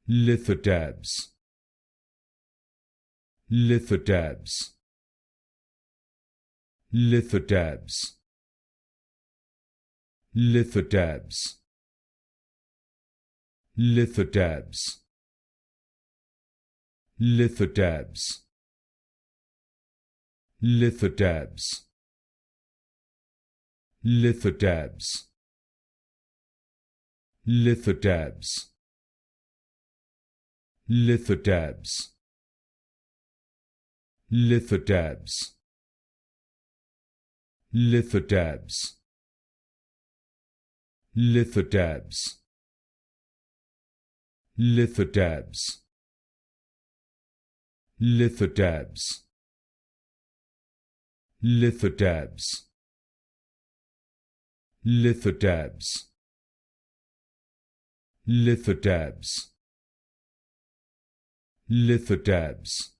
Lithotabs. Lithotabs. Lithotabs. Lithotabs. Lithotabs. Lithotabs. Lithotabs. Lithotabs. Lithotabs. Lithotabs. Lithotabs. Lithotabs. Lithotabs. Lithotabs. Lithotabs. Lithotabs. Lithotabs. Lithotabs. Lithotabs.